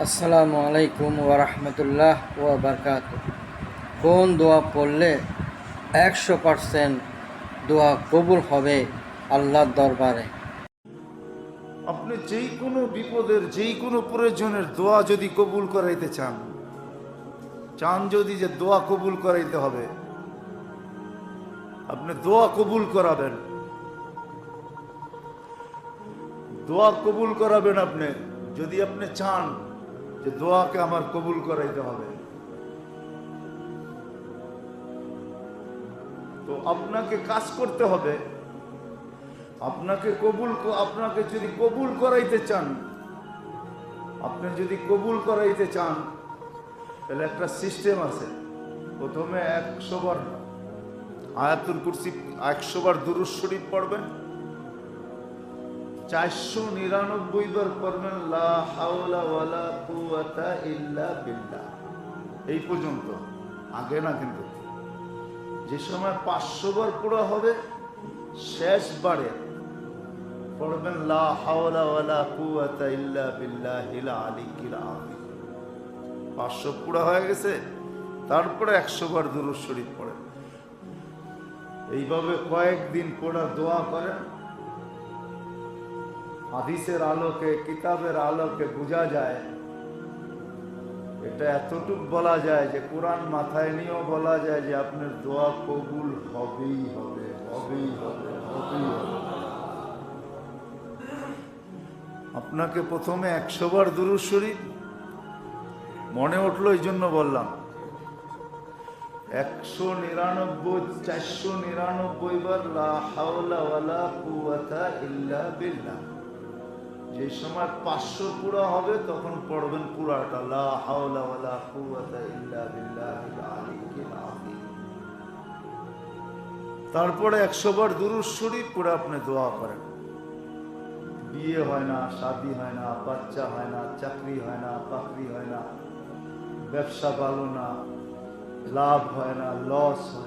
আসসালামু আলাইকুম ওরহমতুল্লাহ বারকাতুহ। কোন দোয়া পড়লে 100% দোয়া কবুল হবে আল্লাহর দরবারে? আপনি যেই কোনো বিপদের যেই কোনো প্রয়োজনের দোয়া যদি কবুল করাইতে চান যদি যে দোয়া কবুল করাইতে হবে, আপনি দোয়া কবুল করাবেন, দোয়া কবুল করাবেন। আপনি যদি আপনি চান যে দোয়াকে আমার কবুল করাইতে হবে, তো আপনাকে কাজ করতে হবে। আপনাকে যদি কবুল করাইতে চান, আপনি যদি কবুল করাইতে চান, তাহলে একটা সিস্টেম আছে। প্রথমে 100 বার আয়াতুল কুরসি, 100 বার দুরূদ শরীফ পড়বেন, 499 বার পড়বেন লা হাওলা ওয়ালা কুওয়াতা ইল্লা বিল্লাহ। এই পর্যন্ত, আগে না। কিন্তু যে সময় 500 বার পড়া হবে, শেষ বারে পড়বেন লা হাওলা ওয়ালা কুওয়াতা ইল্লা বিল্লাহিল আলিয়্যিল আযীম। 500 পড়া হয়ে গেছে, তারপরে 100 বার দুরূদ শরীফ পড়েন। এইভাবে কয়েকদিন পড়া দোয়া করেন। হাদিসের আলোকে, কিতাবের আলোকে বোঝা যায়, এটা এতটুক বলা যায় যে কোরআন মাথায় নিয়েও বলা যায় যে আপনার দোয়া কবুল হবেই হবে, হবেই হবে, হবেই হবে। আপনাকে প্রথমে 100 বার দুরূদ শরীফ মনে উঠলো, এই জন্য বললাম। 499 বার লা হাওলা ওয়ালা কুওয়াতা ইল্লা বিল্লাহ। যে সময় 500 পুরা হবে, তখন পড়বেন পুরাটা লা হাওলা ওয়ালা কুওয়াতা ইল্লা বিল্লাহিল আলিয়্যিল আযীম। তারপরে 100 বার দুরূদ শরীফ পড়ে আপনি দোয়া করেন। বিয়ে হয় না, শাদী হয় না, বাচ্চা হয় না, চাকরি হয় না, বাকরি হয় না, ব্যবসা ভালো না, লাভ হয় না, লস হয়।